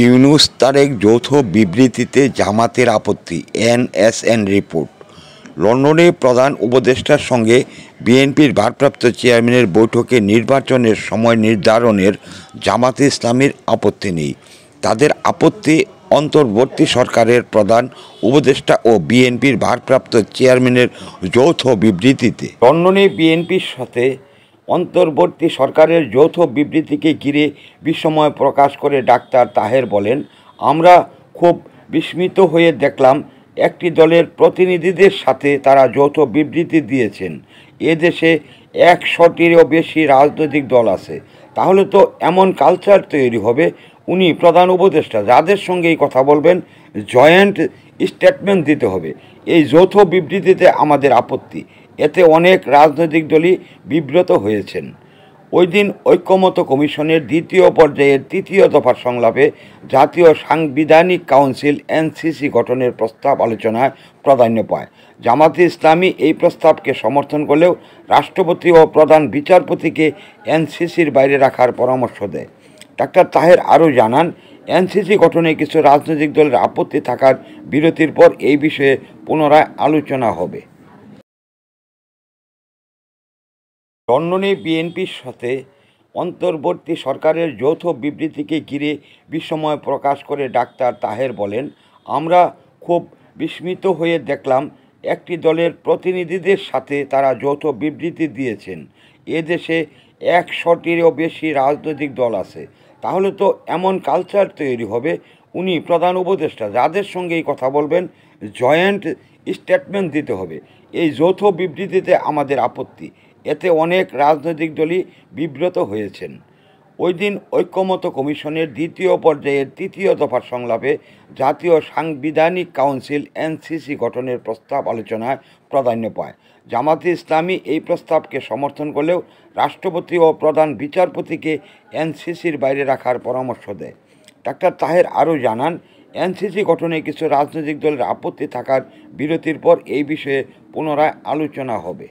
ইউনূস তারেক যৌথ বিবৃতিতে জামাতের আপত্তি, এনএসএন রিপোর্ট। লন্ডনে প্রধান উপদেষ্টার সঙ্গে বিএনপির ভারপ্রাপ্ত চেয়ারম্যানের বৈঠকে নির্বাচনের সময় নির্ধারণের জামাতে ইসলামীর আপত্তি নেই। তাদের আপত্তি অন্তর্বর্তী সরকারের প্রধান উপদেষ্টা ও বিএনপির ভারপ্রাপ্ত চেয়ারম্যানের যৌথ বিবৃতিতে। লন্ডনে বিএনপির সাথে অন্তর্বর্তী সরকারের যৌথ বিবৃতিকে ঘিরে বিস্ময় প্রকাশ করে ডাক্তার তাহের বলেন, আমরা খুব বিস্মিত হয়ে দেখলাম একটি দলের প্রতিনিধিদের সাথে তারা যৌথ বিবৃতি দিয়েছেন। এদেশে 100টিরও বেশি রাজনৈতিক দল আছে, তাহলে তো এমন কালচার তৈরি হবে, উনি প্রধান উপদেষ্টা যাদের সঙ্গেই কথা বলবেন জয়েন্ট স্টেটমেন্ট দিতে হবে। এই যৌথ বিবৃতিতে আমাদের আপত্তি। এতে অনেক রাজনৈতিক দলই বিব্রত হয়েছেন। ওই দিন ঐক্যমত্য কমিশনের দ্বিতীয় পর্যায়ের তৃতীয় দফার সংলাপে জাতীয় সাংবিধানিক কাউন্সিল এনসিসি গঠনের প্রস্তাব আলোচনায় প্রাধান্য পায়। জামাতে ইসলামী এই প্রস্তাবকে সমর্থন করলেও রাষ্ট্রপতি ও প্রধান বিচারপতিকে এনসিসির বাইরে রাখার পরামর্শ দেয়। ডাক্তার তাহের আরও জানান, এনসিসি গঠনে কিছু রাজনৈতিক দলের আপত্তি থাকার বিরতির পর এই বিষয়ে পুনরায় আলোচনা হবে। লন্ডনে বিএনপির সাথে অন্তর্বর্তী সরকারের যৌথ বিবৃতিকে ঘিরে বিস্ময় প্রকাশ করে ডাক্তার তাহের বলেন, আমরা খুব বিস্মিত হয়ে দেখলাম একটি দলের প্রতিনিধিদের সাথে তারা যৌথ বিবৃতি দিয়েছেন। এদেশে 100টিরও বেশি রাজনৈতিক দল আছে, তাহলে তো এমন কালচার তৈরি হবে, উনি প্রধান উপদেষ্টা যাদের সঙ্গেই কথা বলবেন জয়েন্ট স্টেটমেন্ট দিতে হবে। এই যৌথ বিবৃতিতে আমাদের আপত্তি। এতে অনেক রাজনৈতিক দলই বিব্রত হয়েছেন। ওই দিন ঐক্যমত্য কমিশনের দ্বিতীয় পর্যায়ের তৃতীয় দফার সংলাপে জাতীয় সাংবিধানিক কাউন্সিল এনসিসি গঠনের প্রস্তাব আলোচনায় প্রাধান্য পায়। জামাতে ইসলামী এই প্রস্তাবকে সমর্থন করলেও রাষ্ট্রপতি ও প্রধান বিচারপতিকে এনসিসির বাইরে রাখার পরামর্শ দেয়। ডাক্তার তাহের আরও জানান, এনসিসি গঠনে কিছু রাজনৈতিক দলের আপত্তি থাকার বিরতির পর এই বিষয়ে পুনরায় আলোচনা হবে।